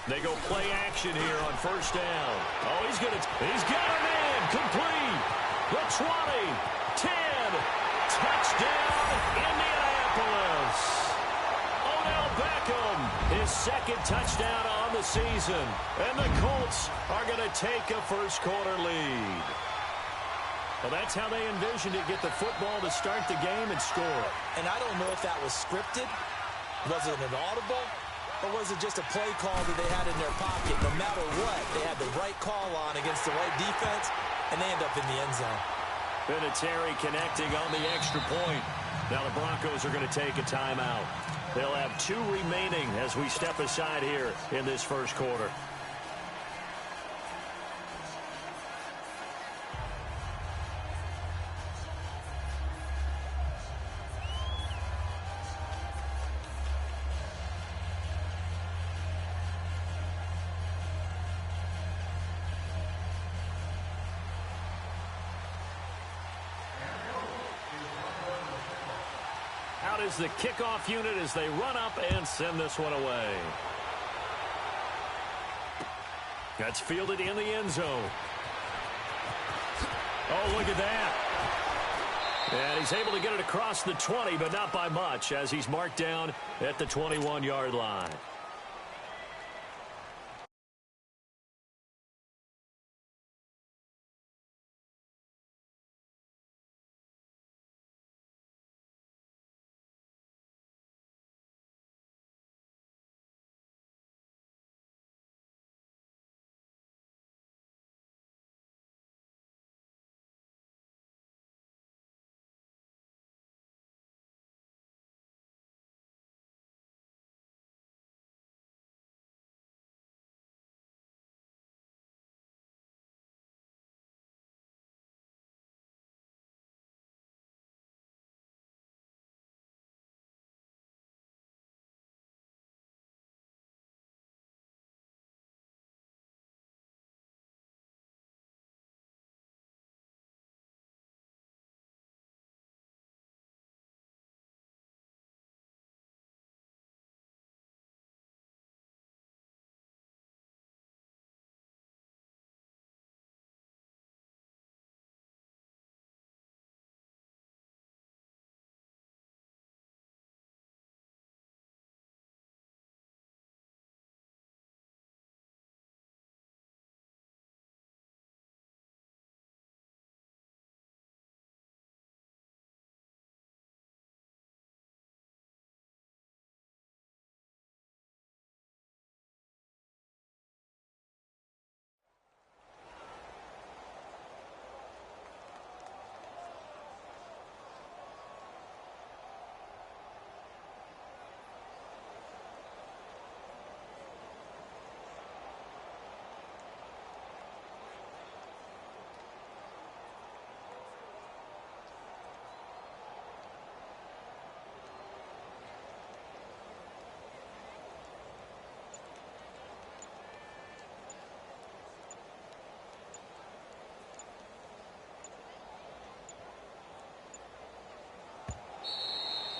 They go play action here on first down. Oh, he's got him in. Complete. The 20. 10. Touchdown, Indianapolis. Odell Beckham, his second touchdown on the season. And the Colts are going to take a first-quarter lead. Well, that's how they envisioned it, get the football to start the game and score. And I don't know if that was scripted. Was it an audible? Or was it just a play call that they had in their pocket? No matter what, they had the right call on against the right defense, and they end up in the end zone. Vinatieri connecting on the extra point. Now the Broncos are going to take a timeout. They'll have 2 remaining as we step aside here in this first quarter. Out is the kickoff unit as they run up and send this one away. That's fielded in the end zone. Oh, look at that. And he's able to get it across the 20, but not by much as he's marked down at the 21-yard line.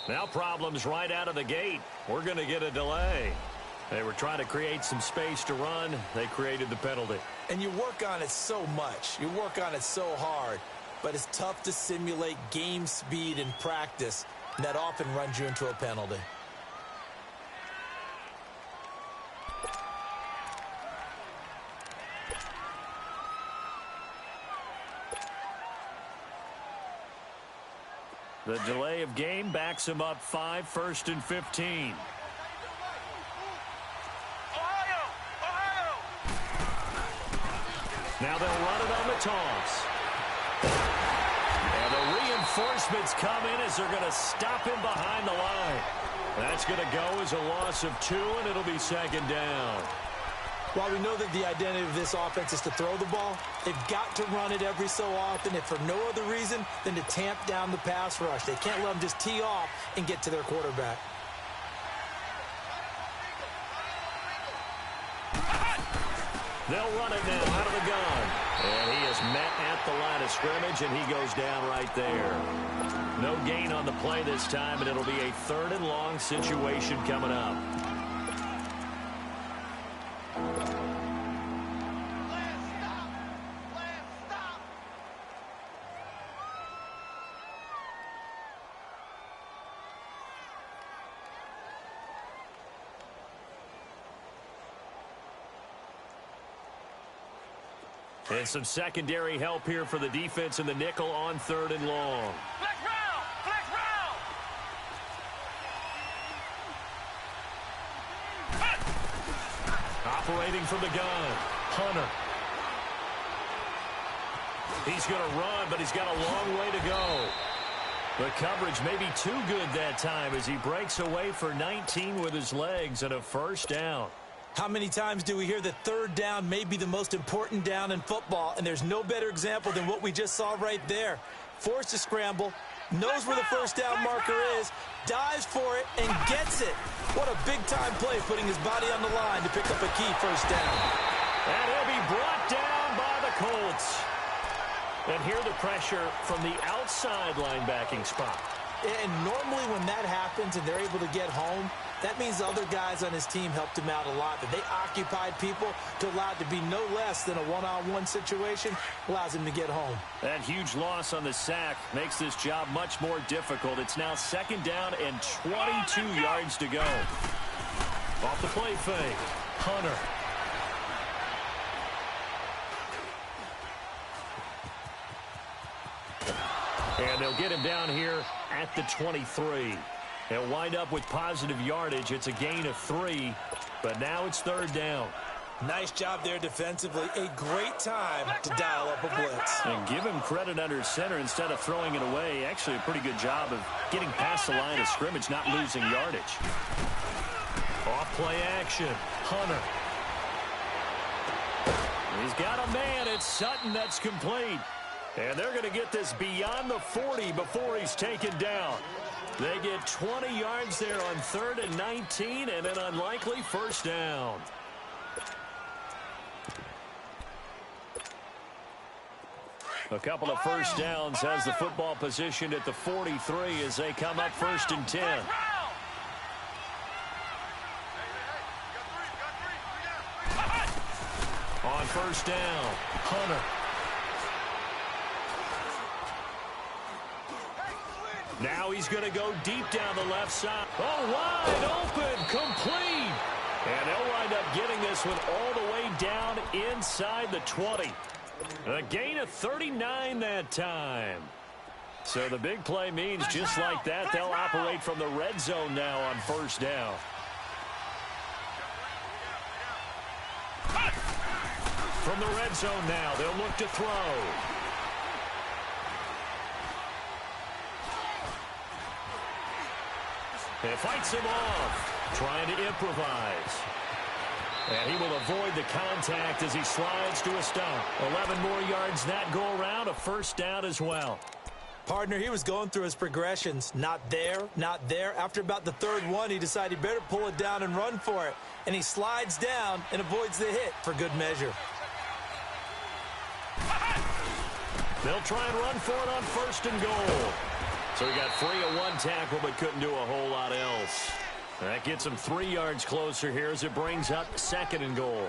Now problems right out of the gate. We're going to get a delay. They were trying to create some space to run. They created the penalty. And you work on it so much. You work on it so hard. But it's tough to simulate game speed in practice. And that often runs you into a penalty. The delay of game backs him up 5, 1st and 15. Now they'll run it on the toss. And the reinforcements come in as they're going to stop him behind the line. That's going to go as a loss of 2, and it'll be 2nd down. While we know that the identity of this offense is to throw the ball, they've got to run it every so often, if for no other reason than to tamp down the pass rush. They can't let them just tee off and get to their quarterback. They'll run it now out of the gun. And he is met at the line of scrimmage, and he goes down right there. No gain on the play this time, and it'll be a 3rd and long situation coming up. And some secondary help here for the defense in the nickel on 3rd and long. Flex round! Flex round! Operating from the gun, Hunter. He's going to run, but he's got a long way to go. The coverage may be too good that time as he breaks away for 19 with his legs and a 1st down. How many times do we hear that 3rd down may be the most important down in football, and there's no better example than what we just saw right there. Forced to scramble, knows where the 1st down marker is, dives for it, and gets it. What a big-time play, putting his body on the line to pick up a key 1st down. And he'll be brought down by the Colts. And here the pressure from the outside linebacking spot. And normally when that happens and they're able to get home, that means the other guys on his team helped him out a lot. That they occupied people to allow it to be no less than a one-on-one situation, allows him to get home. That huge loss on the sack makes this job much more difficult. It's now 2nd down and 22 yards to go. Off the play fake, Hunter. And they'll get him down here at the 23. They'll wind up with positive yardage. It's a gain of 3, but now it's 3rd down. Nice job there defensively. A great time to dial up a blitz. And give him credit under center instead of throwing it away. Actually, a pretty good job of getting past the line of scrimmage, not losing yardage. Off play action, Hunter. He's got a man. It's Sutton that's complete. And they're going to get this beyond the 40 before he's taken down. They get 20 yards there on 3rd and 19 and an unlikely 1st down. A couple of 1st downs has the football positioned at the 43 as they come up 1st and 10. On 1st down, Hunter. Now he's going to go deep down the left side. Oh, wide open, complete. And they'll wind up getting this one all the way down inside the 20. A gain of 39 that time. So the big play means just like that, they'll operate from the red zone now on 1st down. From the red zone now, they'll look to throw. And fights him off, trying to improvise. And he will avoid the contact as he slides to a stop. 11 more yards that go around, a 1st down as well. Partner, he was going through his progressions. Not there, not there. After about the 3rd one, he decided he better pull it down and run for it. And he slides down and avoids the hit for good measure. They'll try and run for it on 1st and goal. So he got free of 1 tackle but couldn't do a whole lot else. That gets him 3 yards closer here as it brings up 2nd and goal.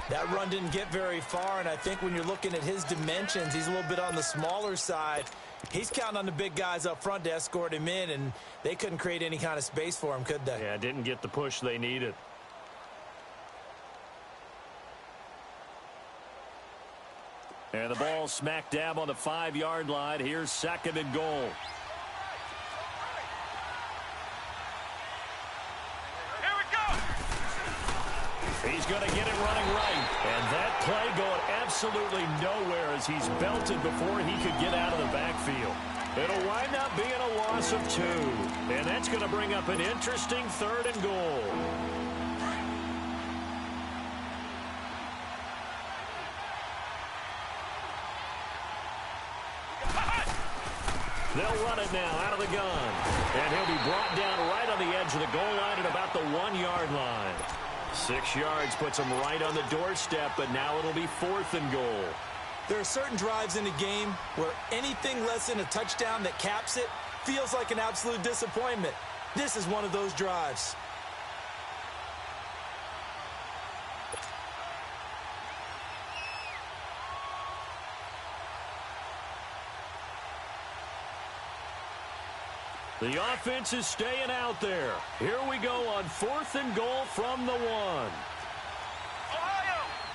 That run didn't get very far, and I think when you're looking at his dimensions, he's a little bit on the smaller side. He's counting on the big guys up front to escort him in, and they couldn't create any kind of space for him, could they? Yeah, didn't get the push they needed. And the ball smack dab on the 5-yard line. Here's 2nd and goal. Here we go! He's going to get it running right. And that play going absolutely nowhere as he's belted before he could get out of the backfield. It'll wind up being a loss of 2. And that's going to bring up an interesting 3rd and goal. They'll run it now out of the gun. And he'll be brought down right on the edge of the goal line at about the 1-yard line. 6 yards puts him right on the doorstep, but now it'll be 4th and goal. There are certain drives in a game where anything less than a touchdown that caps it feels like an absolute disappointment. This is one of those drives. The offense is staying out there. Here we go on 4th and goal from the 1. Ohio!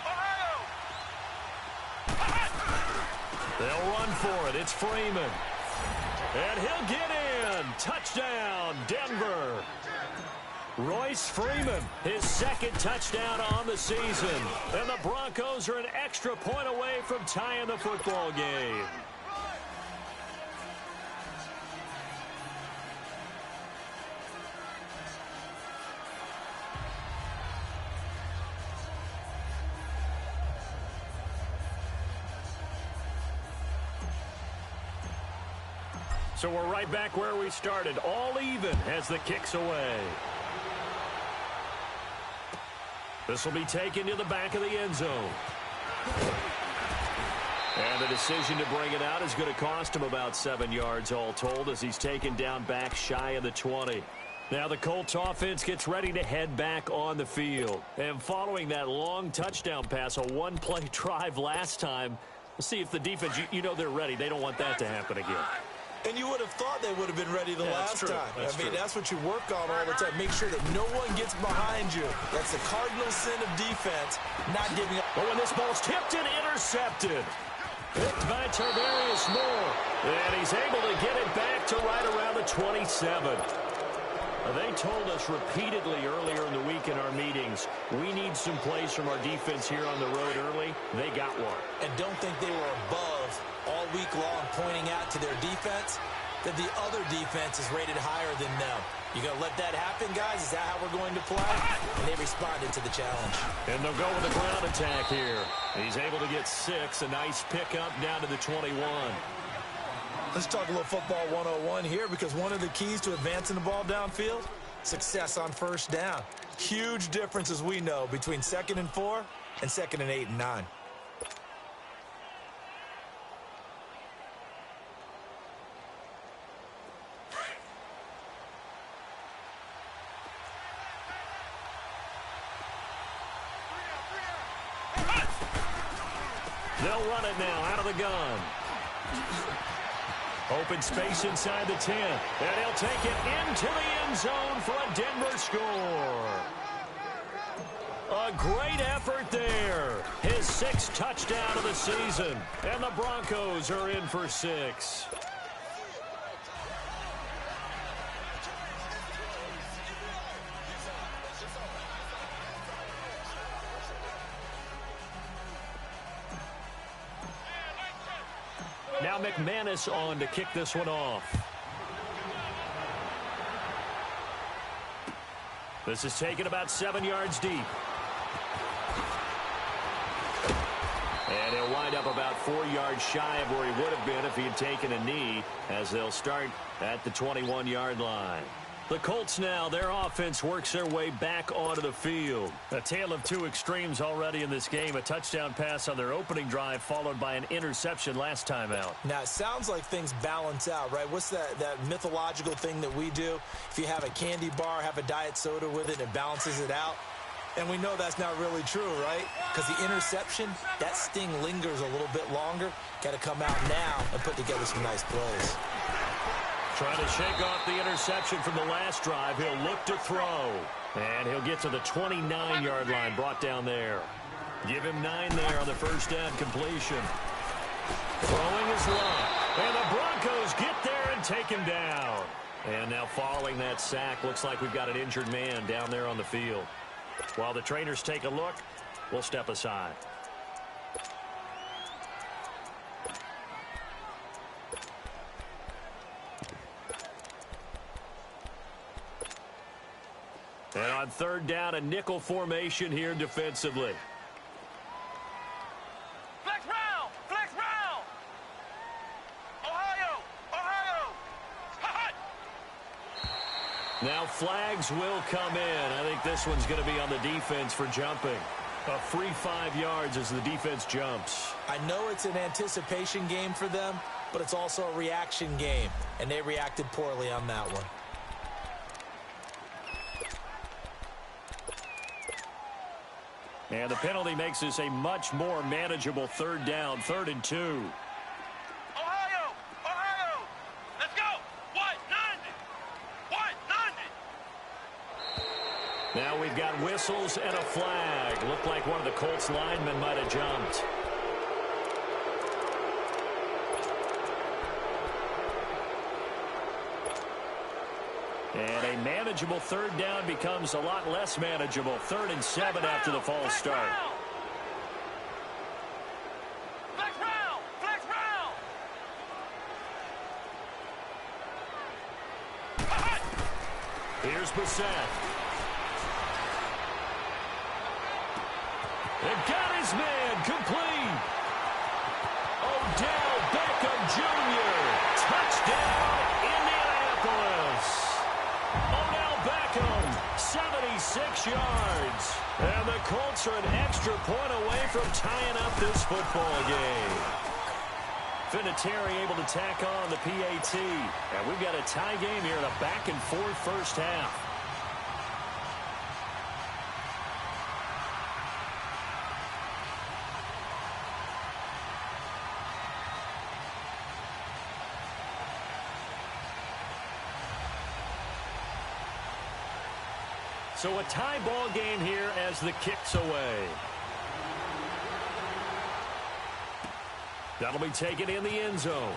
Ohio! They'll run for it. It's Freeman. And he'll get in. Touchdown, Denver. Royce Freeman, his second touchdown on the season. And the Broncos are an extra point away from tying the football game. So we're right back where we started, all even as the kick's away. This will be taken to the back of the end zone. And the decision to bring it out is going to cost him about 7 yards all told as he's taken down back shy of the 20. Now the Colts offense gets ready to head back on the field. And following that long touchdown pass, a one-play drive last time, we'll see if the defense, you know they're ready. They don't want that to happen again. And you would have thought they would have been ready the last time. That's what you work on all the time. Make sure that no one gets behind you. That's the cardinal sin of defense, not giving up. But when this ball's tipped and intercepted. Picked by Tarvarius Moore. And he's able to get it back to right around the 27. They told us repeatedly earlier in the week in our meetings, we need some plays from our defense here on the road early. They got one. And don't think they were above all week long pointing out to their defense that the other defense is rated higher than them. You going to let that happen, guys? Is that how we're going to play? And they responded to the challenge. And they'll go with a ground attack here. He's able to get 6. A nice pickup down to the 21. Let's talk a little football 101 here, because one of the keys to advancing the ball downfield, success on first down. Huge difference, as we know, between 2nd and 4 and 2nd and 8 and 9. They'll run it now out of the gun. Open space inside the 10. And he'll take it into the end zone for a Denver score. A great effort there. His 6th touchdown of the season. And the Broncos are in for 6. Now McManus on to kick this one off. This is taken about 7 yards deep. And he'll wind up about 4 yards shy of where he would have been if he had taken a knee, as they'll start at the 21-yard line. The Colts now, their offense works their way back onto the field. A tale of two extremes already in this game. A touchdown pass on their opening drive followed by an interception last time out. Now, it sounds like things balance out, right? What's that mythological thing that we do? If you have a candy bar, have a diet soda with it, it balances it out. And we know that's not really true, right? Because the interception, that sting lingers a little bit longer. Got to come out now and put together some nice plays. Trying to shake off the interception from the last drive. He'll look to throw. And he'll get to the 29-yard line, brought down there. Give him 9 there on the first down completion. Throwing is low. And the Broncos get there and take him down. And now following that sack, looks like we've got an injured man down there on the field. While the trainers take a look, we'll step aside. And on third down, a nickel formation here defensively. Flex round! Flex round! Ohio! Ohio! Hot! Now flags will come in. I think this one's going to be on the defense for jumping. A free 5 yards as the defense jumps. I know it's an anticipation game for them, but it's also a reaction game, and they reacted poorly on that one. And the penalty makes this a much more manageable third down, 3rd and 2. Ohio! Ohio! Let's go! 190! 190! Now we've got whistles and a flag. Looked like one of the Colts linemen might have jumped. And a manageable third down becomes a lot less manageable. 3rd and 7 after the false start. Flex round! Flex round! Here's Brissett. And got his man complete. Odell Beckham Jr. Touchdown, Indianapolis. Odell Beckham, 76 yards. And the Colts are an extra point away from tying up this football game. Vinatieri able to tack on the PAT. And we've got a tie game here in a back-and-forth first half. So a tie ball game here as the kick's away. That'll be taken in the end zone.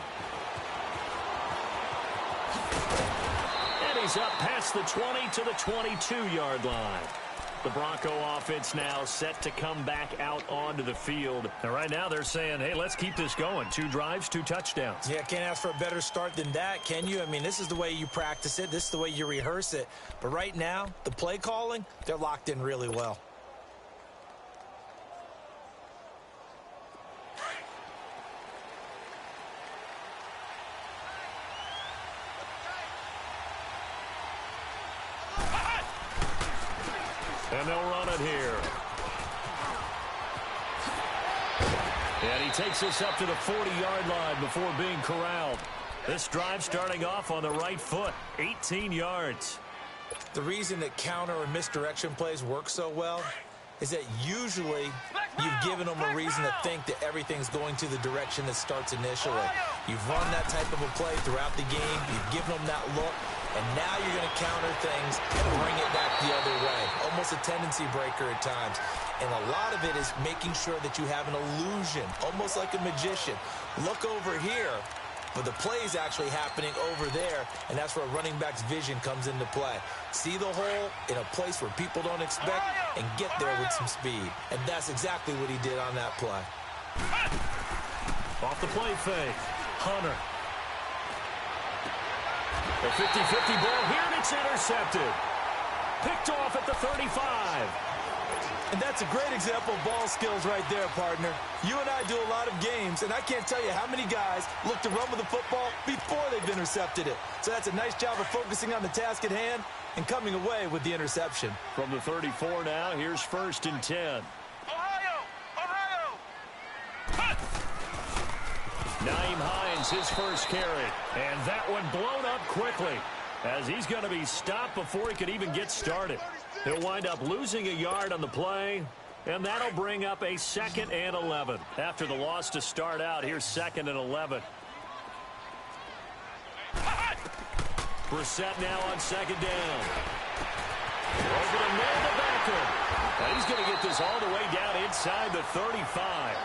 And he's up past the 20 to the 22-yard line. The Bronco offense now set to come back out onto the field. And right now they're saying, hey, let's keep this going. 2 drives, 2 touchdowns. Yeah, can't ask for a better start than that, can you? I mean, this is the way you practice it. This is the way you rehearse it. But right now, the play calling, they're locked in really well. And they'll run it here. And he takes us up to the 40-yard line before being corralled. This drive starting off on the right foot, 18 yards. The reason that counter or misdirection plays work so well is that usually you've given them a reason to think that everything's going to the direction that starts initially. You've run that type of a play throughout the game. You've given them that look. And now you're going to counter things and bring it back the other way. Almost a tendency breaker at times. And a lot of it is making sure that you have an illusion, almost like a magician. Look over here, but the play is actually happening over there, and that's where a running back's vision comes into play. See the hole in a place where people don't expect and get there with some speed. And that's exactly what he did on that play. Off the play fake, Hunter. A 50-50 ball here, and it's intercepted. Picked off at the 35. And that's a great example of ball skills right there, partner. You and I do a lot of games, and I can't tell you how many guys look to run with the football before they've intercepted it. So that's a nice job of focusing on the task at hand and coming away with the interception. From the 34 now, here's 1st and 10. Ohio! Ohio! Naeem Hines, his first carry. And that one blown up quickly as he's going to be stopped before he could even get started. He'll wind up losing a yard on the play, and that'll bring up a 2nd and 11. After the loss to start out, here's 2nd and 11. Brissett now on 2nd down. Over to the Beckham. And he's going to get this all the way down inside the 35.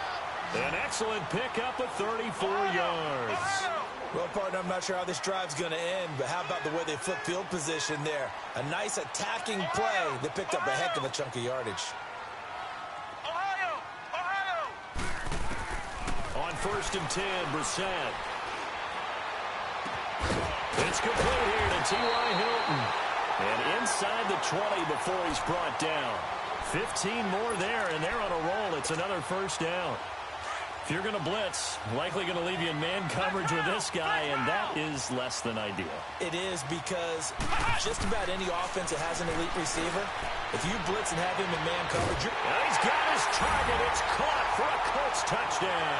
An excellent pickup of 34 yards. Well, partner, I'm not sure how this drive's going to end, but how about the way they flip field position there? A nice attacking play that picked up a heck of a chunk of yardage. Ohio! Ohio! On 1st and 10, Brissett. It's complete here to T.Y. Hilton. And inside the 20 before he's brought down. 15 more there, and they're on a roll. It's another 1st down. If you're going to blitz, likely going to leave you in man coverage with this guy, and that is less than ideal. It is, because just about any offense that has an elite receiver, if you blitz and have him in man coverage, he's got his target. It's caught for a Colts touchdown.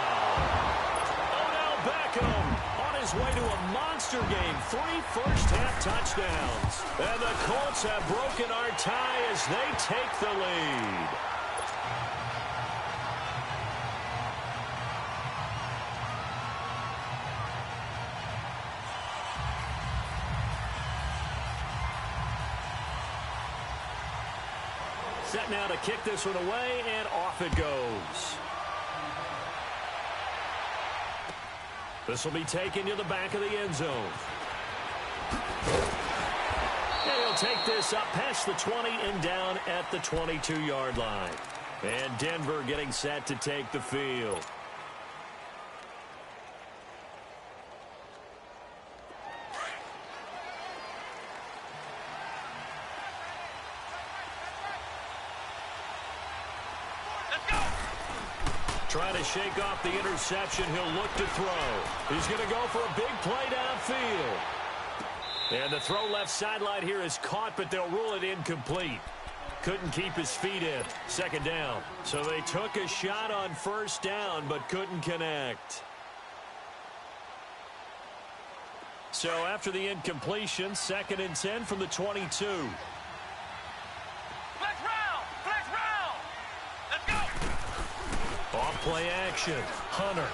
Odell Beckham on his way to a monster game. 3 first-half touchdowns. And the Colts have broken our tie as they take the lead. Set now to kick this one away, and off it goes. This will be taken to the back of the end zone. And he'll take this up past the 20 and down at the 22-yard line. And Denver getting set to take the field. Trying to shake off the interception. He'll look to throw. He's going to go for a big play downfield. And the throw left sideline here is caught, but they'll rule it incomplete. Couldn't keep his feet in. Second down. So they took a shot on first down, but couldn't connect. So after the incompletion, 2nd and 10 from the 22. Flex round! Flex round! Let's go! Off play action. Hunter.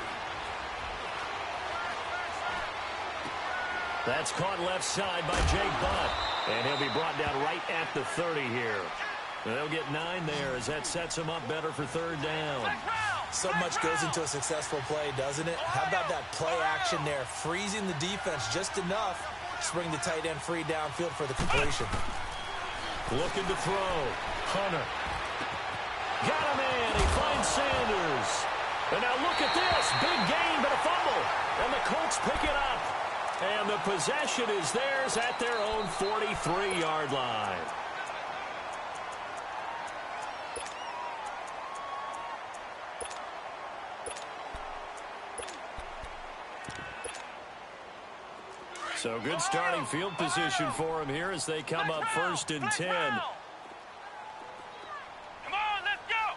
That's caught left side by Jake Butt. And he'll be brought down right at the 30 here. And they'll get 9 there as that sets him up better for third down. So much goes into a successful play, doesn't it? How about that play action there? Freezing the defense just enough to bring the tight end free downfield for the completion. Looking to throw. Hunter. Got a man. He finds Sanders. And now look at this. Big gain, but a fumble. And the Colts pick it up. And the possession is theirs at their own 43-yard line. So good starting field position for him here as they come up 1st and 10. Come on, let's go!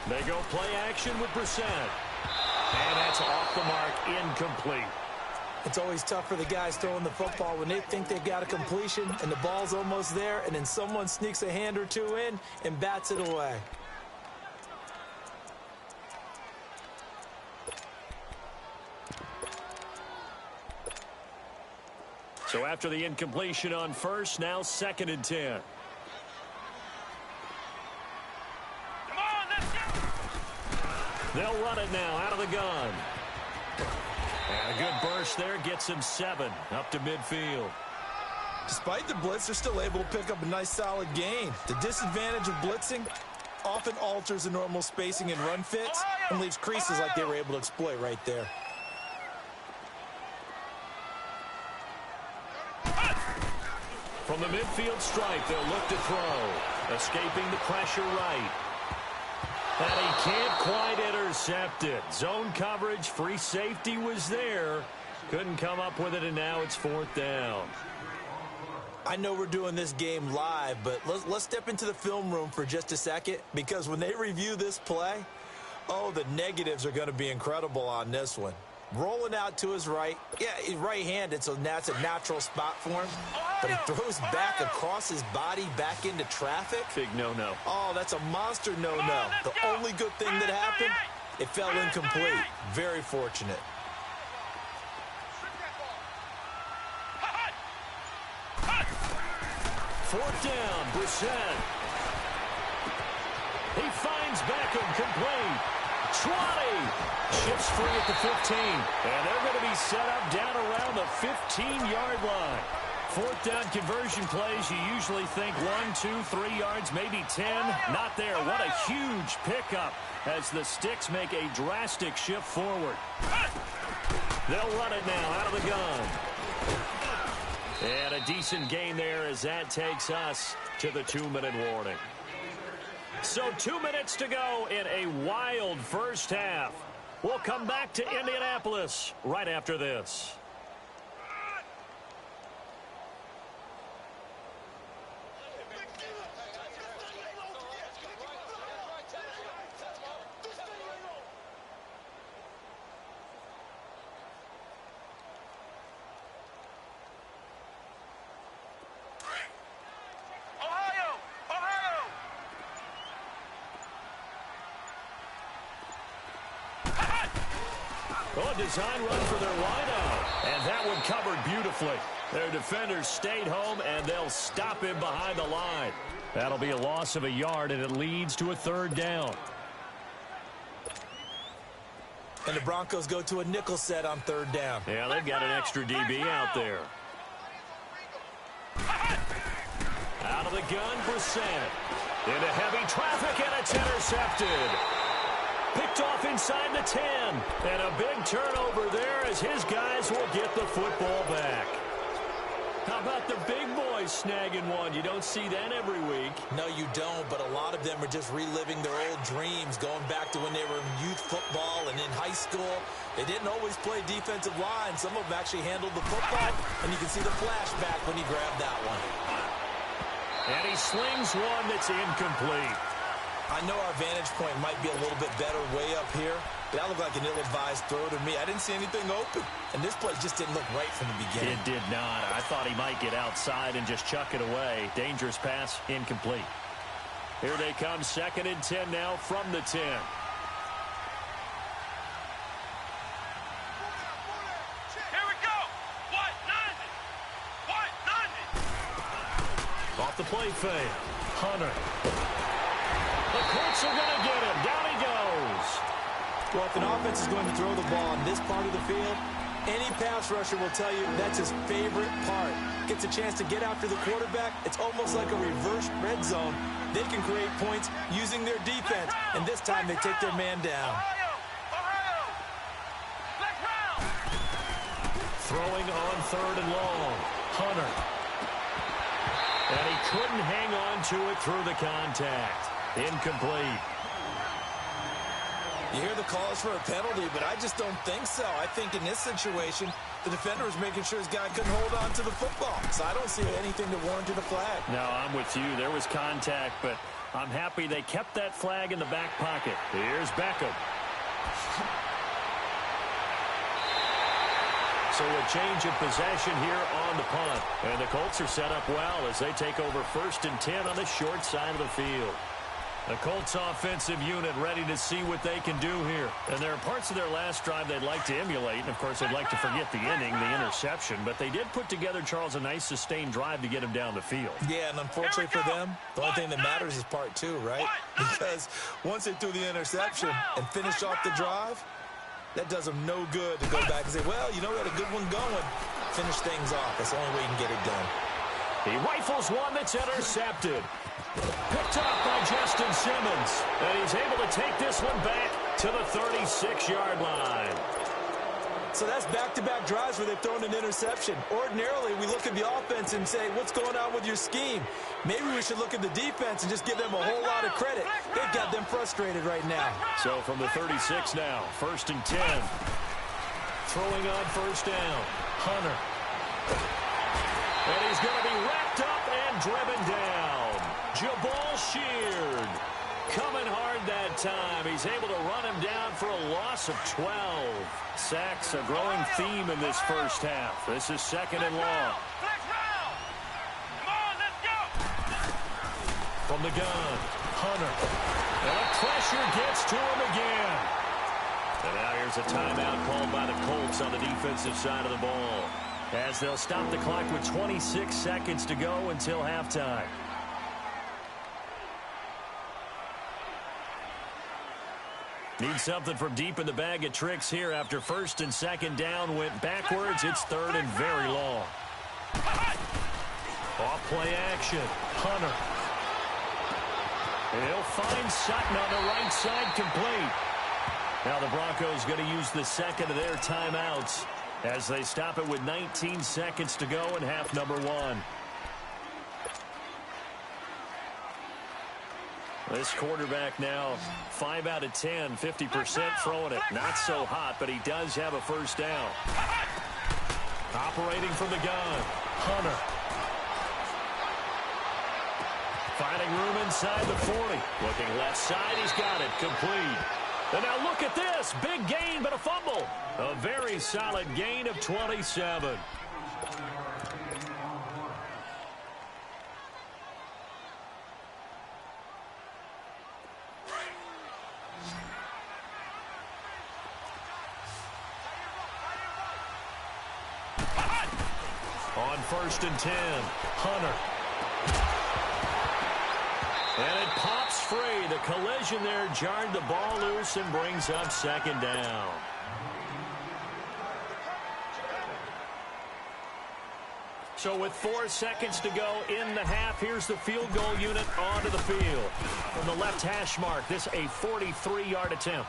They go play action with Brissett. And that's off the mark, incomplete. It's always tough for the guys throwing the football when they think they've got a completion and the ball's almost there, and then someone sneaks a hand or two in and bats it away. So after the incompletion on first, now 2nd and 10. Come on, let's go! They'll run it now out of the gun. And a good burst there gets him 7 up to midfield. Despite the blitz, they're still able to pick up a nice solid gain. The disadvantage of blitzing often alters the normal spacing and run fits and leaves creases like they were able to exploit right there. From the midfield stripe, they'll look to throw. Escaping the pressure right. And he can't quite intercept it. Zone coverage, free safety was there. Couldn't come up with it, and now it's 4th down. I know we're doing this game live, but let's step into the film room for just a second, because when they review this play, oh, the negatives are going to be incredible on this one. Rolling out to his right. Yeah, he's right-handed, so that's a natural spot for him. But he throws back across his body back into traffic. Big no-no. Oh, that's a monster no-no. The only good thing that happened, it fell incomplete. Very fortunate. Fourth down, Brissett. He finds Beckham complete. 20. Shifts free at the 15. And they're going to be set up down around the 15-yard line. 4th down conversion plays, you usually think 1, 2, 3 yards, maybe 10. Not there. What a huge pickup as the Sticks make a drastic shift forward. They'll run it now out of the gun. And a decent gain there as that takes us to the 2-minute warning. So 2 minutes to go in a wild first half. We'll come back to Indianapolis right after this. Oh, a design run for their wideout. And that one covered beautifully. Their defenders stayed home, and they'll stop him behind the line. That'll be a loss of a yard, and it leads to a 3rd down. And the Broncos go to a nickel set on 3rd down. Yeah, they've got an extra DB out there. Out of the gun, Brissett. Into heavy traffic, and it's intercepted. Picked off inside the 10. And a big turnover there as his guys will get the football back. How about the big boys snagging one? You don't see that every week. No, you don't, but a lot of them are just reliving their old dreams, going back to when they were in youth football and in high school. They didn't always play defensive line. Some of them actually handled the football, and you can see the flashback when he grabbed that one. And he slings one that's incomplete. I know our vantage point might be a little bit better way up here, but that looked like an ill-advised throw to me. I didn't see anything open, and this play just didn't look right from the beginning. It did not. I thought he might get outside and just chuck it away. Dangerous pass, incomplete. Here they come, 2nd and 10 now from the 10. Here we go. What? 90. Off the play fake. Hunter. The Colts are going to get him. Down he goes. Well, if an offense is going to throw the ball in this part of the field, any pass rusher will tell you that's his favorite part. Gets a chance to get after the quarterback. It's almost like a reverse red zone. They can create points using their defense, and this time they take their man down. Ohio. Let's round. Throwing on 3rd and long. Hunter. And he couldn't hang on to it through the contact. Incomplete. You hear the calls for a penalty, but I just don't think so. I think in this situation, the defender was making sure his guy couldn't hold on to the football. So I don't see anything that warranted a flag. No, I'm with you. There was contact, but I'm happy they kept that flag in the back pocket. Here's Beckham. So a change of possession here on the punt. And the Colts are set up well as they take over 1st and 10 on the short side of the field. The Colts offensive unit ready to see what they can do here. And there are parts of their last drive they'd like to emulate. And, of course, they'd like to forget the inning, the interception. But they did put together, Charles, a nice sustained drive to get him down the field. Yeah, and unfortunately for them, the only thing that matters is part 2, right? Because once they threw the interception and finished off the drive, that does them no good to go back and say, well, you know, we had a good one going. Finish things off. That's the only way you can get it done. He rifles one that's intercepted. Picked off by Justin Simmons. And he's able to take this one back to the 36-yard line. So that's back-to-back drives where they've thrown an interception. Ordinarily, we look at the offense and say, what's going on with your scheme? Maybe we should look at the defense and just give them a whole lot of credit. They've got them frustrated right now. So from the 36 now, 1st and 10. Throwing on 1st down. Hunter. And he's going to be wrapped up and driven down. Jabal Sheard coming hard that time. He's able to run him down for a loss of 12. Sacks, a growing theme in this first half. This is 2nd and long. Flex round. Come on, let's go. From the gun, Hunter. And the pressure gets to him again. And now here's a timeout called by the Colts on the defensive side of the ball, as they'll stop the clock with 26 seconds to go until halftime. Need something from deep in the bag of tricks here after 1st and 2nd down went backwards. It's 3rd and very long. Off play action. Hunter. He'll find Sutton on the right side, complete. Now the Broncos going to use the 2nd of their timeouts as they stop it with 19 seconds to go in half number 1. This quarterback now 5 out of 10, 50% throwing it. Not so hot, but he does have a 1st down. Operating from the gun, Hunter. Finding room inside the 40. Looking left side, he's got it, complete. And now look at this, big gain but a fumble. A very solid gain of 27. On 1st and 10, Hunter. And it pops free. The collision there jarred the ball loose and brings up 2nd down. So with 4 seconds to go in the half, here's the field goal unit onto the field. From the left hash mark, this a 43-yard attempt.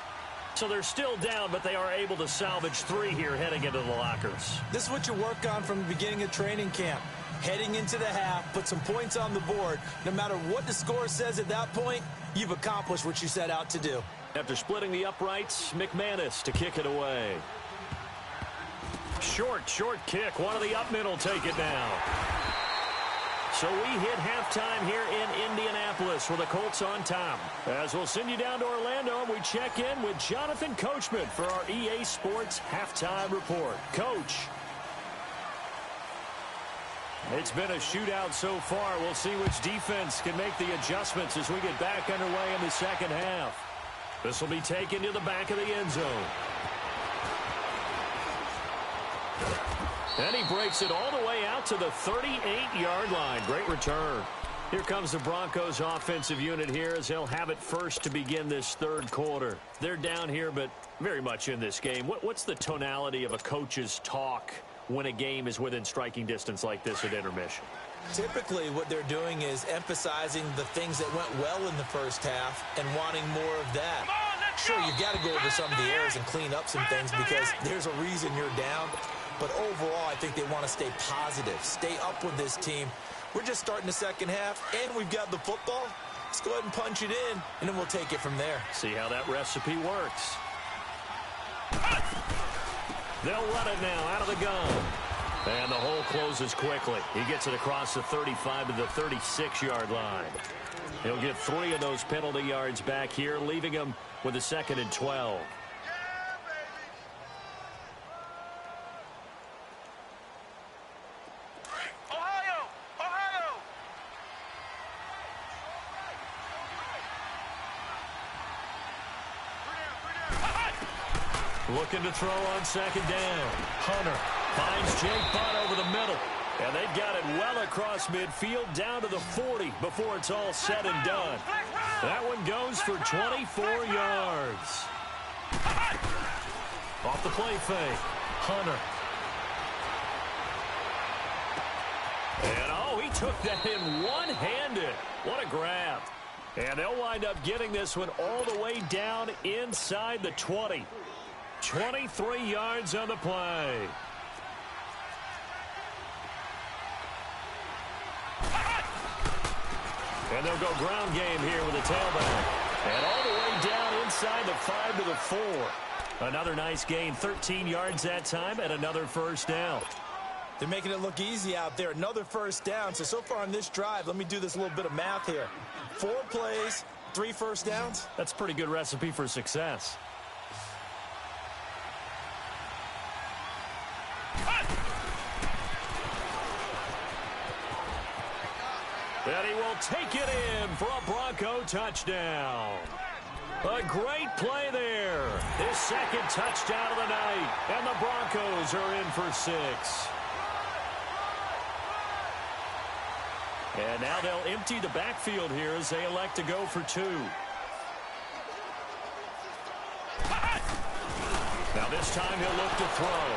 So they're still down, but they are able to salvage 3 here heading into the lockers. This is what you work on from the beginning of training camp. Heading into the half, put some points on the board. No matter what the score says at that point, you've accomplished what you set out to do. After splitting the uprights, McManus to kick it away. Short kick. One of the up middle take it down. So we hit halftime here in Indianapolis with the Colts on top. As we'll send you down to Orlando, we check in with Jonathan Coachman for our EA Sports Halftime Report. Coach. It's been a shootout so far. We'll see which defense can make the adjustments as we get back underway in the second half. This will be taken to the back of the end zone. And he breaks it all the way out to the 38-yard line. Great return. Here comes the Broncos offensive unit here as they'll have it first to begin this third quarter. They're down here, but very much in this game. What's the tonality of a coach's talk when a game is within striking distance like this at intermission? Typically, what they're doing is emphasizing the things that went well in the first half and wanting more of that. Sure, you've got to go over some of the errors and clean up some things because there's a reason you're down. But overall, I think they want to stay positive, stay up with this team. We're just starting the second half, and we've got the football. Let's go ahead and punch it in, and then we'll take it from there. See how that recipe works. They'll run it now out of the gun. And the hole closes quickly. He gets it across the 35 to the 36-yard line. He'll get 3 of those penalty yards back here, leaving him with a 2nd and 12. Looking to throw on 2nd down. Hunter finds Jake Butt over the middle. And they've got it well across midfield down to the 40 before it's all said and done. That one goes for 24 yards. Off the play fake. Hunter. And oh, he took that in one-handed. What a grab. And they'll wind up getting this one all the way down inside the 20. 23 yards on the play. And they'll go ground game here with a tailback. And all the way down inside the 5 to the 4. Another nice gain, 13 yards that time, and another first down. They're making it look easy out there. Another first down. So far on this drive, let me do this little bit of math here. 4 plays, 3 first downs. That's a pretty good recipe for success. And he will take it in for a Bronco touchdown. A great play there. His 2nd touchdown of the night. And the Broncos are in for 6. And now they'll empty the backfield here as they elect to go for 2. Now this time he'll look to throw.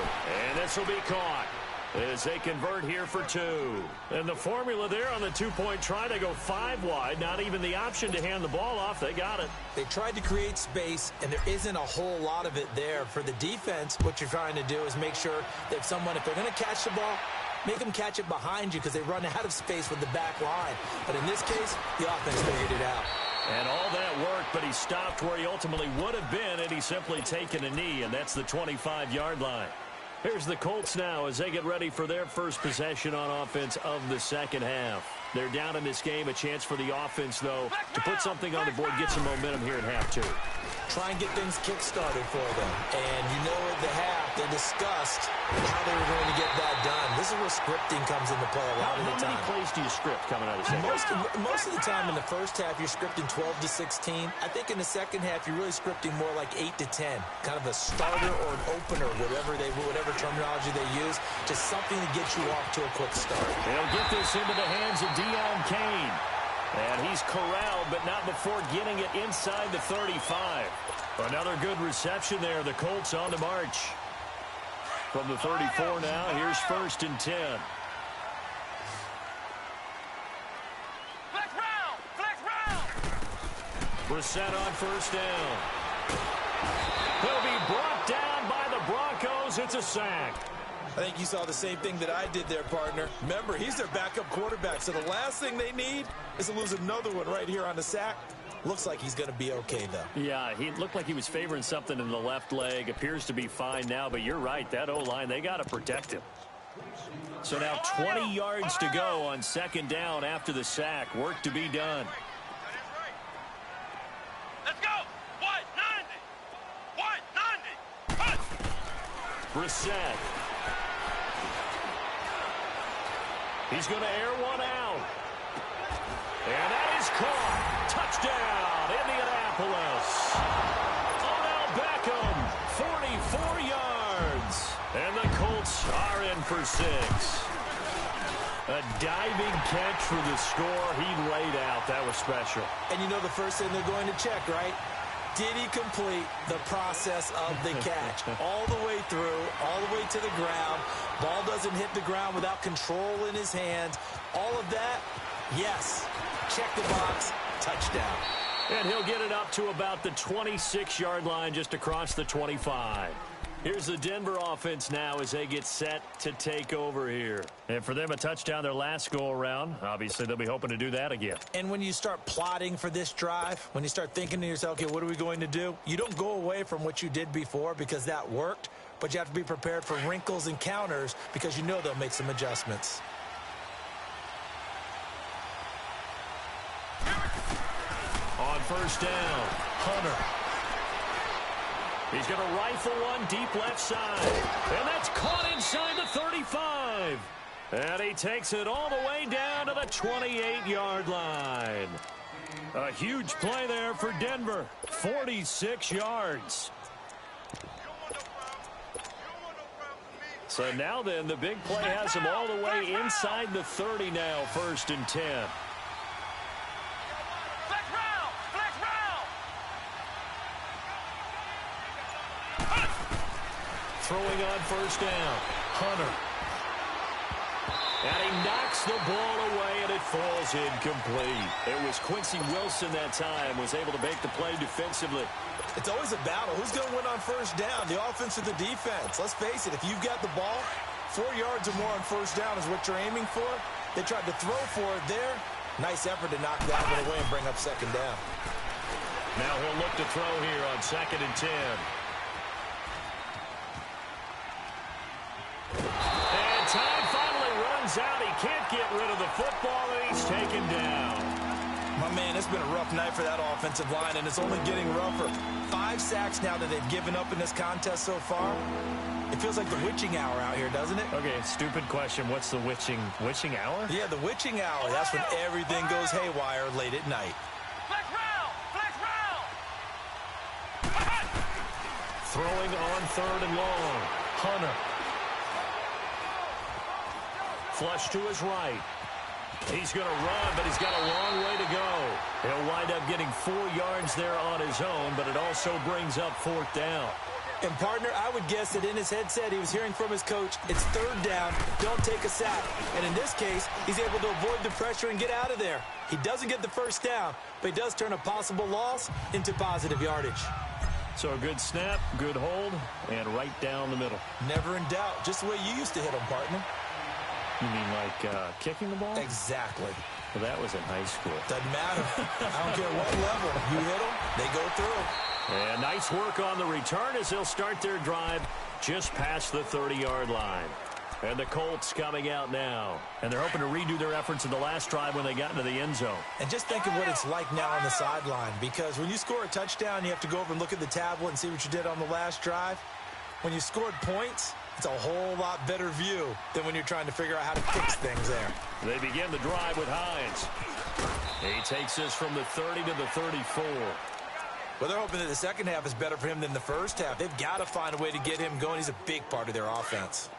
And this will be caught as they convert here for 2. And the formula there on the 2-point try, they go 5 wide. Not even the option to hand the ball off. They got it. They tried to create space, and there isn't a whole lot of it there. For the defense, what you're trying to do is make sure that if they're going to catch the ball, make them catch it behind you because they run out of space with the back line. But in this case, the offense figured it out. And all that worked, but he stopped where he ultimately would have been, and he's simply taken a knee, and that's the 25-yard line. Here's the Colts now as they get ready for their first possession on offense of the second half. They're down in this game. A chance for the offense, though, to put something on the board, get some momentum here in half 2. Try and get things kick-started for them. And you know at the half, they discussed how they were going to get that done. This is where scripting comes into play a lot of the time. How many plays do you script coming out of the second? Most of the time in the first half, you're scripting 12 to 16. I think in the second half, you're really scripting more like 8 to 10. Kind of a starter or an opener, whatever terminology they use. Just something to get you off to a quick start. They'll get this into the hands of Deion Kane. And he's corralled, but not before getting it inside the 35. Another good reception there. The Colts on the march. From the 34 now, here's 1st and 10. Brissett on first down. He'll be brought down by the Broncos. It's a sack. I think you saw the same thing that I did there, partner. Remember, he's their backup quarterback, so the last thing they need is to lose another one right here on the sack. Looks like he's going to be okay, though. Yeah, he looked like he was favoring something in the left leg. Appears to be fine now, but you're right. That O-line, they got to protect him. So now 20 yards to go on second down after the sack. Work to be done. Let's go. What? 90. What? 90. Punch. Brissett. He's going to air one out. And that is caught. Touchdown, Indianapolis. Odell Beckham, 44 yards. And the Colts are in for 6. A diving catch for the score. He laid out. That was special. And you know the first thing they're going to check, right? Did he complete the process of the catch? All the way through, all the way to the ground. Ball doesn't hit the ground without control in his hands. All of that, yes. Check the box, touchdown. And he'll get it up to about the 26-yard line, just across the 25. Here's the Denver offense now as they get set to take over here. And for them, a touchdown their last go-around. Obviously, they'll be hoping to do that again. And when you start plotting for this drive, when you start thinking to yourself, okay, what are we going to do? You don't go away from what you did before because that worked, but you have to be prepared for wrinkles and counters because you know they'll make some adjustments. On first down, Hunter. He's going to rifle one deep left side. And that's caught inside the 35. And he takes it all the way down to the 28-yard line. A huge play there for Denver. 46 yards. So now then, the big play has him all the way inside the 30 now, 1st and 10. Throwing on first down, Hunter. And he knocks the ball away, and it falls incomplete. It was Quincy Wilson that time, was able to make the play defensively. It's always a battle. Who's going to win on first down, the offense or the defense? Let's face it, if you've got the ball, 4 yards or more on first down is what you're aiming for. They tried to throw for it there. Nice effort to knock that one away and bring up second down. Now he'll look to throw here on 2nd and 10. And time finally runs out. He can't get rid of the football, and he's taken down. My man, it's been a rough night for that offensive line, and it's only getting rougher. 5 sacks now that they've given up in this contest so far. It feels like the witching hour out here, doesn't it? Okay, stupid question. What's the witching hour? Yeah, the witching hour. That's when everything goes haywire late at night. Flex round. Flex round. Throwing on 3rd and long. Hunter. Flush to his right. He's going to run, but he's got a long way to go. He'll wind up getting 4 yards there on his own, but it also brings up 4th down. And, partner, I would guess that in his headset he was hearing from his coach, it's 3rd down, don't take a sack. And in this case, he's able to avoid the pressure and get out of there. He doesn't get the first down, but he does turn a possible loss into positive yardage. So a good snap, good hold, and right down the middle. Never in doubt, just the way you used to hit them, partner. You mean like kicking the ball? Exactly. Well, that was in high school. Doesn't matter. I don't care what level. You hit them, they go through. And nice work on the return as they'll start their drive just past the 30-yard line. And the Colts coming out now. And they're hoping to redo their efforts in the last drive when they got into the end zone. And just think of what it's like now on the sideline. Because when you score a touchdown, you have to go over and look at the tablet and see what you did on the last drive. When you scored points, it's a whole lot better view than when you're trying to figure out how to fix things there. They begin the drive with Hines. He takes this from the 30 to the 34. Well, they're hoping that the second half is better for him than the first half. They've got to find a way to get him going. He's a big part of their offense.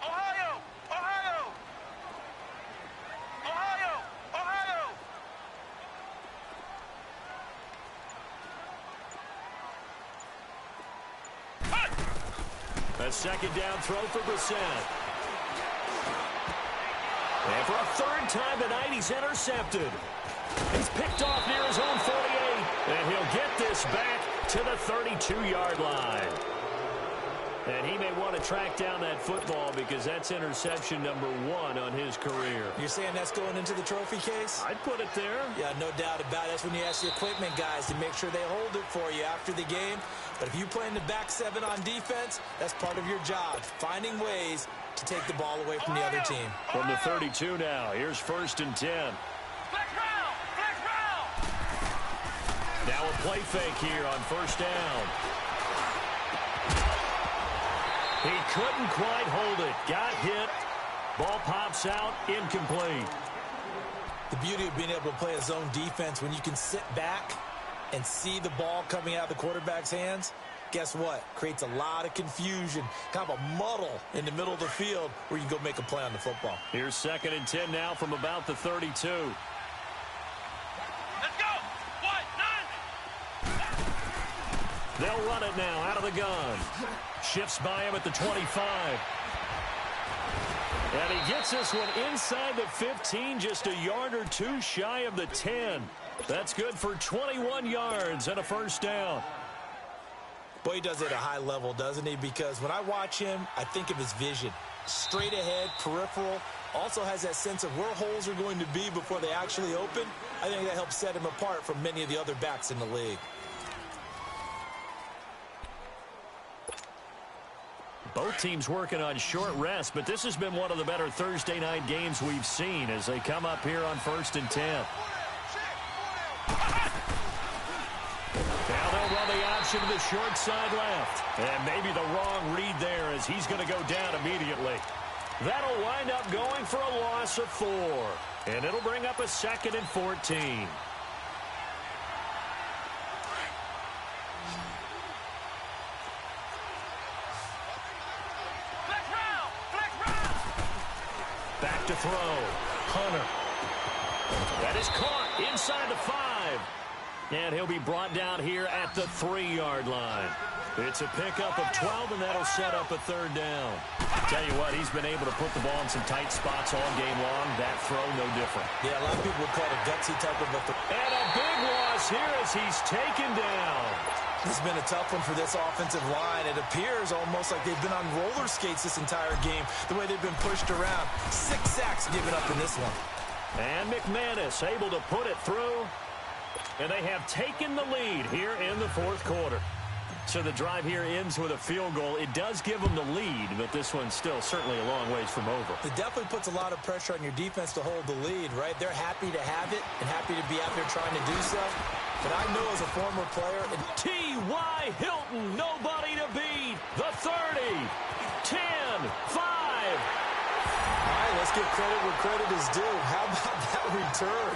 Ohio! Ohio! Ohio! Ohio! A second down throw for Brissett. And for a 3rd time tonight, he's intercepted. He's picked off near his own 48, and he'll get this back to the 32-yard line. And he may want to track down that football because that's interception number 1 on his career. You're saying that's going into the trophy case? I'd put it there. Yeah, no doubt about it. That's when you ask the equipment guys to make sure they hold it for you after the game. But if you play in the back 7 on defense, that's part of your job, finding ways to take the ball away from the other team. From the 32 now, here's 1st and 10. Flex round! Flex round! Now a play fake here on 1st down. He couldn't quite hold it. Got hit. Ball pops out. Incomplete. The beauty of being able to play a zone defense when you can sit back and see the ball coming out of the quarterback's hands, guess what? Creates a lot of confusion, kind of a muddle in the middle of the field where you can go make a play on the football. Here's 2nd and 10 now from about the 32. Let's go! What? 9! They'll run it now out of the gun. Shifts by him at the 25. And he gets this one inside the 15, just a yard or 2 shy of the 10. That's good for 21 yards and a 1st down. Boy, he does it at a high level, doesn't he? Because when I watch him, I think of his vision. Straight ahead, peripheral. Also has that sense of where holes are going to be before they actually open. I think that helps set him apart from many of the other backs in the league. Both teams working on short rest, but this has been one of the better Thursday night games we've seen as they come up here on 1st and 10. Now they'll run the option to the short side left. And maybe the wrong read there as he's going to go down immediately. That'll wind up going for a loss of 4. And it'll bring up a 2nd and 14. Back to throw. Hunter. That is caught inside the 5. And he'll be brought down here at the 3-yard line. It's a pickup of 12, and that'll set up a 3rd down. Tell you what, he's been able to put the ball in some tight spots all game long. That throw, no different. Yeah, a lot of people would call it a gutsy type of a throw. And a big loss here as he's taken down. This has been a tough one for this offensive line. It appears almost like they've been on roller skates this entire game, the way they've been pushed around. 6 sacks given up in this one. And McManus able to put it through. And they have taken the lead here in the 4th quarter. So the drive here ends with a field goal. It does give them the lead, but this one's still certainly a long ways from over. It definitely puts a lot of pressure on your defense to hold the lead, right? They're happy to have it and happy to be out there trying to do so. But I know as a former player... T.Y. Hilton, nobody to beat. The 30, 10, 5. All right, let's give credit where credit is due. How about that return?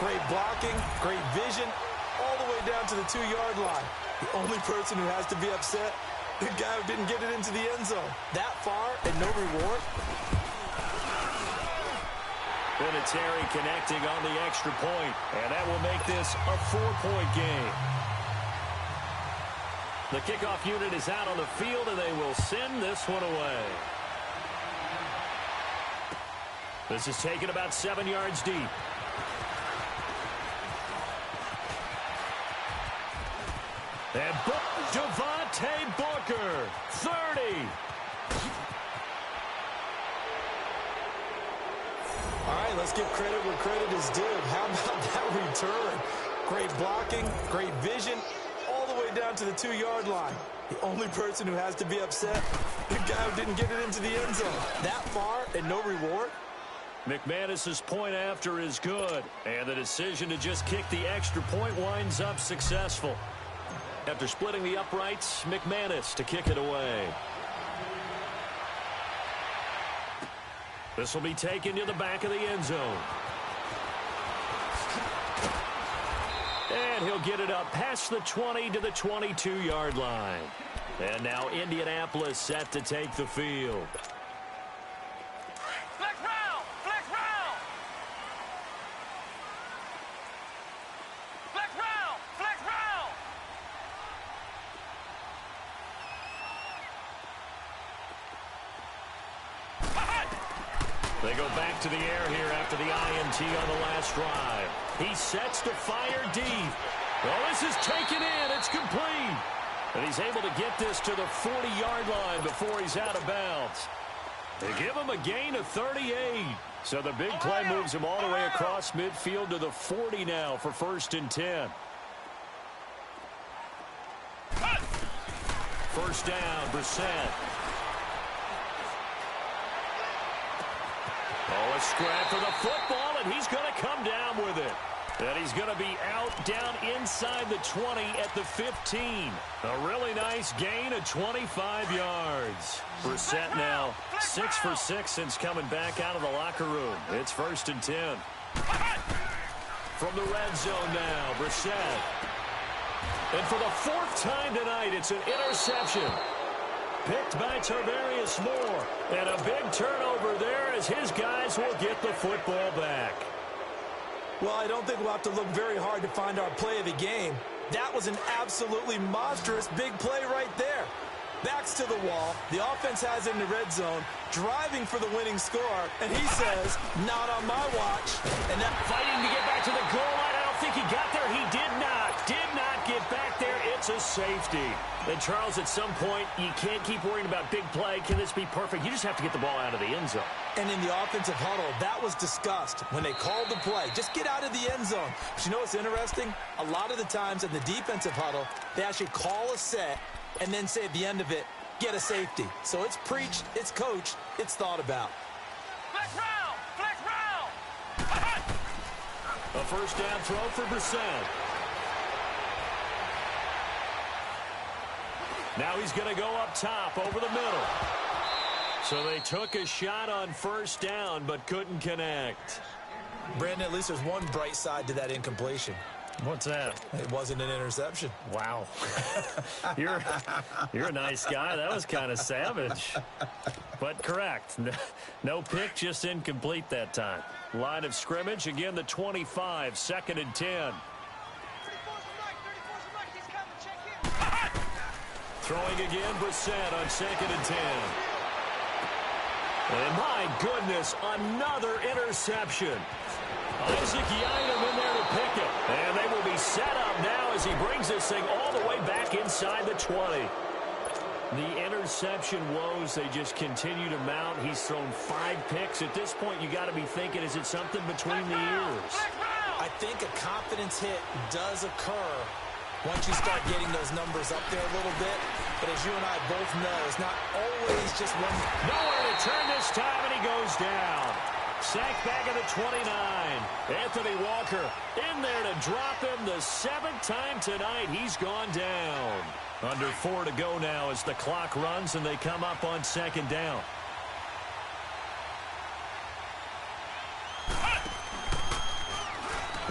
Great blocking, great vision, all the way down to the 2-yard line. The only person who has to be upset, the guy who didn't get it into the end zone. That far and no reward. Vinatieri connecting on the extra point, and that will make this a 4-point game. The kickoff unit is out on the field, and they will send this one away. This is taken about 7 yards deep. And Devontae Booker, 30. All right, let's give credit where credit is due. How about that return? Great blocking, great vision, all the way down to the 2-yard line. The only person who has to be upset, the guy who didn't get it into the end zone. That far and no reward. McManus's point after is good, and the decision to just kick the extra point winds up successful. After splitting the uprights, McManus to kick it away. This will be taken to the back of the end zone. And he'll get it up past the 20 to the 22-yard line. And now Indianapolis set to take the field. Flex round! Flex round! Flex round! Flex round! They go back to the air here after the INT on the last drive. He sets to fire deep. Well, this is taken in. It's complete. And he's able to get this to the 40-yard line before he's out of bounds. They give him a gain of 38. So the big play moves him all the way across midfield to the 40 now for 1st and 10. First down, Brissett. Oh, a scrap for the football, and he's going to come down with it. And he's going to be out down inside the 20 at the 15. A really nice gain of 25 yards. Brissett now 6 for 6 since coming back out of the locker room. It's 1st and 10. From the red zone now, Brissett. And for the 4th time tonight, it's an interception. Picked by Tarvarius Moore. And a big turnover there as his guys will get the football back. Well, I don't think we'll have to look very hard to find our play of the game. That was an absolutely monstrous big play right there. Backs to the wall. The offense has him in the red zone, driving for the winning score. And he says, not on my watch. And that fighting to get back to the goal line. I don't think he got there. He did not get back there. It's a safety. And, Charles, at some point, you can't keep worrying about big play. Can this be perfect? You just have to get the ball out of the end zone. And in the offensive huddle, that was discussed when they called the play. Just get out of the end zone. But you know what's interesting? A lot of the times in the defensive huddle, they actually call a set and then say at the end of it, get a safety. So it's preached, it's coached, it's thought about. Flex round! Flex round! A first down throw for Brissett. Now he's going to go up top over the middle. So they took a shot on first down but couldn't connect. Brandon, at least there's one bright side to that incompletion. What's that? It wasn't an interception. Wow. You're a nice guy. That was kind of savage. But correct. No pick, just incomplete that time. Line of scrimmage, again the 25, 2nd and 10. Throwing again, Brissett on 2nd and 10. And my goodness, another interception. Isaac Yiadom in there to pick it. And they will be set up now as he brings this thing all the way back inside the 20. The interception woes, they just continue to mount. He's thrown 5 picks. At this point, you got to be thinking, is it something between the ears? I think a confidence hit does occur once you start getting those numbers up there a little bit. But as you and I both know, it's not always just one. Nowhere to turn this time, and he goes down. Sacked back at the 29. Anthony Walker in there to drop him the 7th time tonight. He's gone down. Under 4 to go now as the clock runs, and they come up on 2nd down.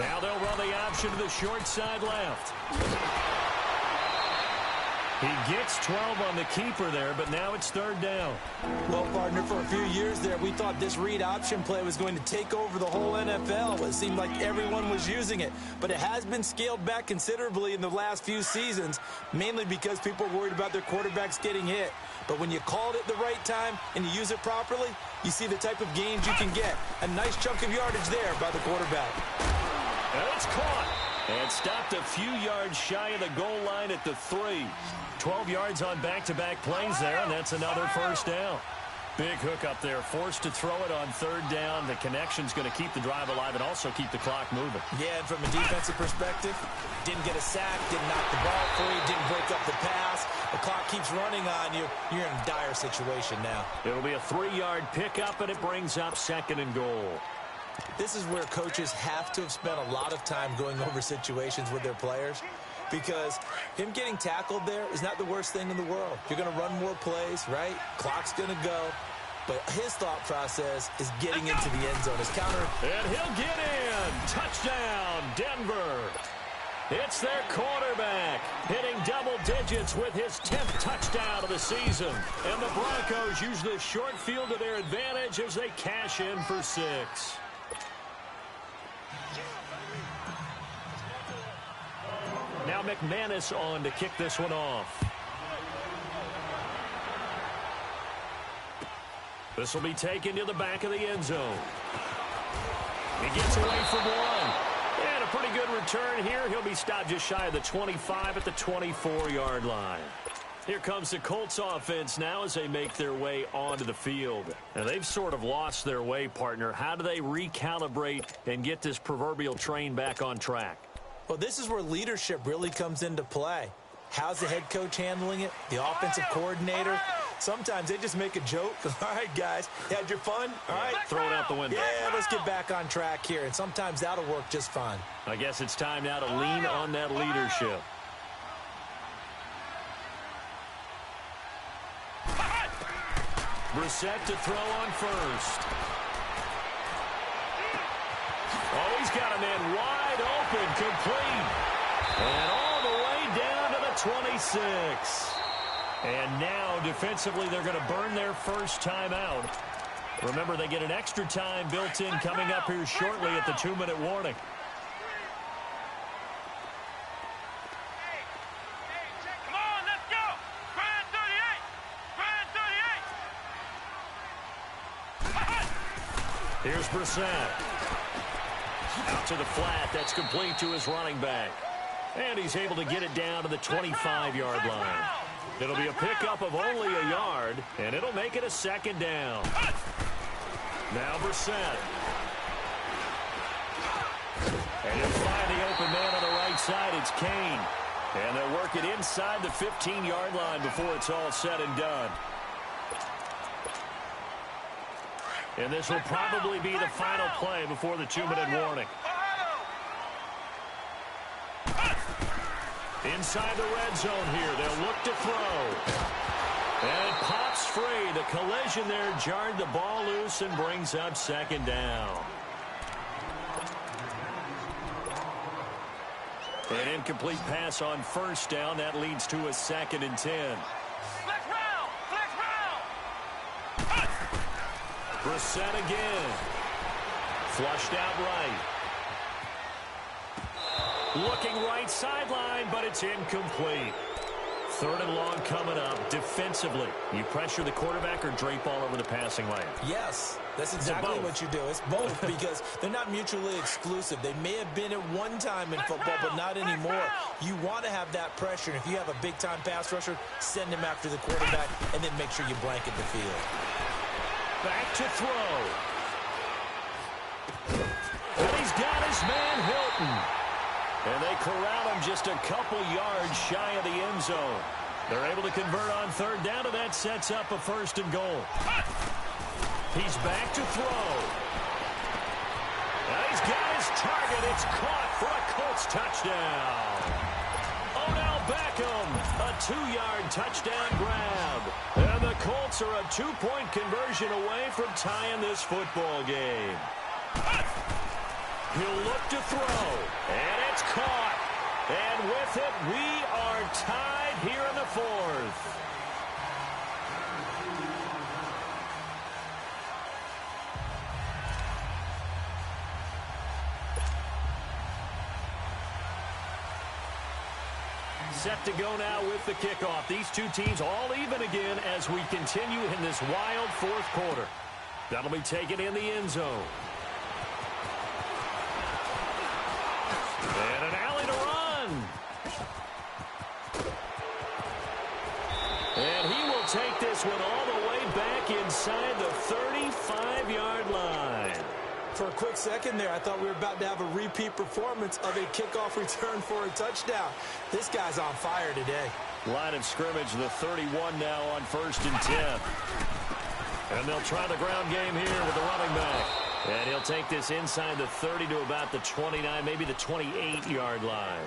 Now they'll run the option to the short side left. He gets 12 on the keeper there, but now it's 3rd down. Well, partner, for a few years there, we thought this read option play was going to take over the whole NFL. It seemed like everyone was using it, but it has been scaled back considerably in the last few seasons, mainly because people are worried about their quarterbacks getting hit. But when you called it the right time and you use it properly, you see the type of gains you can get. A nice chunk of yardage there by the quarterback. And it's caught and stopped a few yards shy of the goal line at the 3. 12 yards on back-to-back plays there, and that's another first down. Big hook up there, forced to throw it on 3rd down. The connection's going to keep the drive alive and also keep the clock moving. Yeah, and from a defensive perspective, didn't get a sack, didn't knock the ball free, didn't break up the pass. The clock keeps running on you. You're in a dire situation now. It'll be a 3-yard pickup, and it brings up 2nd and goal. This is where coaches have to have spent a lot of time going over situations with their players, because him getting tackled there is not the worst thing in the world. You're going to run more plays, right? Clock's going to go. But his thought process is getting into the end zone. His counter. And he'll get in. Touchdown, Denver. It's their quarterback hitting double digits with his 10th touchdown of the season. And the Broncos use this short field to their advantage as they cash in for 6. Now McManus on to kick this one off. This will be taken to the back of the end zone. He gets away from one. And a pretty good return here. He'll be stopped just shy of the 25 at the 24-yard line. Here comes the Colts offense now as they make their way onto the field. Now, they've sort of lost their way, partner. How do they recalibrate and get this proverbial train back on track? Well, this is where leadership really comes into play. How's the head coach handling it? The offensive coordinator? Sometimes they just make a joke. All right, guys, had your fun? All right. Throw it out the window. Yeah, let's get back on track here. And sometimes that'll work just fine. I guess it's time now to lean on that leadership. Brissett to throw on first. Oh, he's got a man wide open, complete. And all the way down to the 26. And now, defensively, they're going to burn their first timeout. Remember, they get an extra time built in coming up here shortly at the 2-minute warning. Come on, let's go. Grand 38. Grand 38. Here's Brissett. Out to the flat. That's complete to his running back. And he's able to get it down to the 25-yard line. It'll be a pickup of only a yard, and it'll make it a second down. Now Brissett. And he'll find the open man on the right side. It's Kane. And they'll work it inside the 15-yard line before it's all said and done. And this will probably be the final play before the 2-minute warning. Inside the red zone here, they'll look to throw. And it pops free. The collision there jarred the ball loose and brings up second down. An incomplete pass on first down. That leads to a 2nd and 10. Flex round. Flex round. Brissett again. Flushed out right. Looking right sideline, but it's incomplete. 3rd and long coming up. Defensively, you pressure the quarterback or drape all over the passing lane? Yes, that's exactly what you do. It's both because they're not mutually exclusive. They may have been at one time in football, but not anymore. You want to have that pressure. And if you have a big-time pass rusher, send him after the quarterback and then make sure you blanket the field. Back to throw. And he's got his man Hilton. And they corral him just a couple yards shy of the end zone. They're able to convert on 3rd down, and that sets up a 1st and goal. He's back to throw. And he's got his target. It's caught for a Colts touchdown. Odell Beckham, a 2-yard touchdown grab. And the Colts are a 2-point conversion away from tying this football game. He'll look to throw, and it's caught. And with it, we are tied here in the 4th. Set to go now with the kickoff. These two teams all even again as we continue in this wild 4th quarter. That'll be taken in the end zone. And an alley to run. And he will take this one all the way back inside the 35-yard line. For a quick second there, I thought we were about to have a repeat performance of a kickoff return for a touchdown. This guy's on fire today. Line of scrimmage, the 31 now on 1st and 10. And they'll try the ground game here with the running back. And he'll take this inside the 30 to about the 29, maybe the 28-yard line.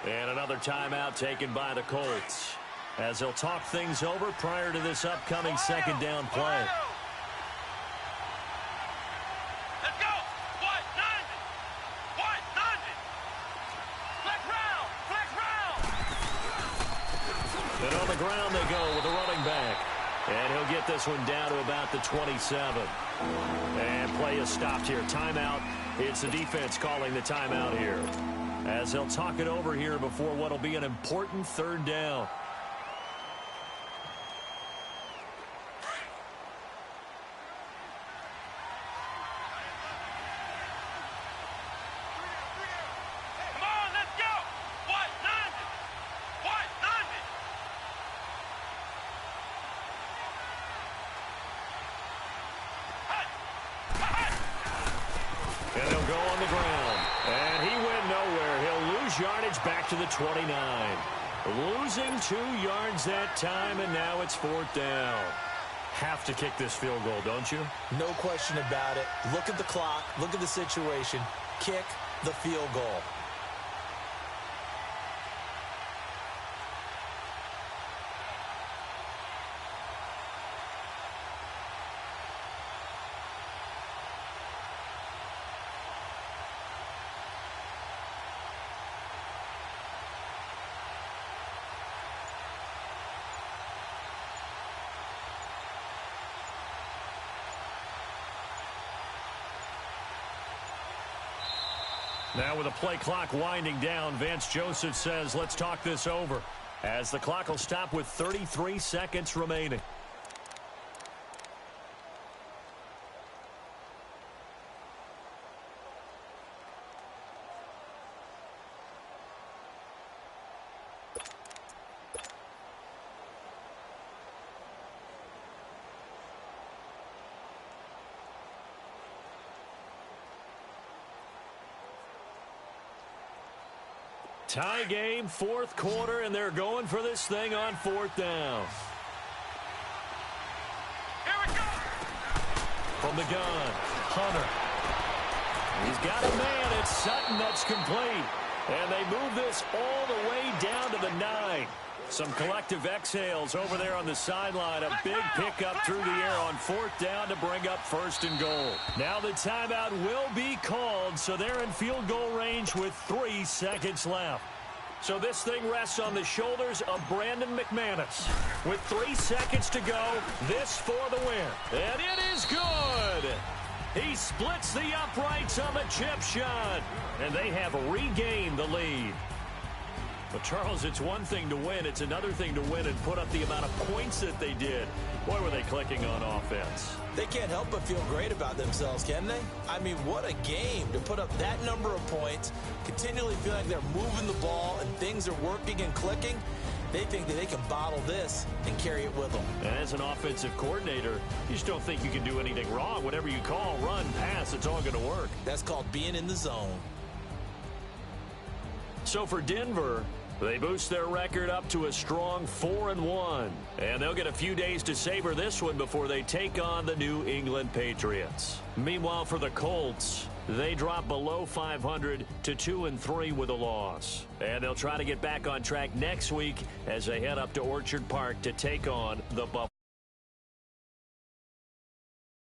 And another timeout taken by the Colts as they'll talk things over prior to this upcoming 2nd down play. Let's go. White 90. White 90. Flex round. Flex round. And on the ground they go with the running back. And he'll get this one down to about the 27. And play is stopped here. Timeout. It's the defense calling the timeout here as they'll talk it over here before what will be an important 3rd down. go on the ground. And he went nowhere. He'll lose yardage back to the 29. Losing 2 yards that time, and now it's 4th down. Have to kick this field goal, don't you? No question about it. Look at the clock. Look at the situation. Kick the field goal. Now with the play clock winding down, Vance Joseph says, let's talk this over, as the clock will stop with 33 seconds remaining. Tie game, 4th quarter, and they're going for this thing on 4th down. Here we go. From the gun, Hunter. He's got a man. It's Sutton that's complete. And they move this all the way down to the 9. Some collective exhales over there on the sideline. A big pickup through the air on 4th down to bring up 1st and goal. Now the timeout will be called, so they're in field goal range with 3 seconds left. So this thing rests on the shoulders of Brandon McManus. With 3 seconds to go, this for the win. And it is good. He splits the uprights on the chip shot. And they have regained the lead. But, Charles, it's one thing to win. It's another thing to win and put up the amount of points that they did. Boy, were they clicking on offense. They can't help but feel great about themselves, can they? I mean, what a game to put up that number of points, continually feeling like they're moving the ball and things are working and clicking. They think that they can bottle this and carry it with them. And as an offensive coordinator, you just don't think you can do anything wrong. Whatever you call, run, pass, it's all going to work. That's called being in the zone. So for Denver, they boost their record up to a strong 4-1. And they'll get a few days to savor this one before they take on the New England Patriots. Meanwhile, for the Colts, they drop below 500 to 2-3 with a loss. And they'll try to get back on track next week as they head up to Orchard Park to take on the Buffalo.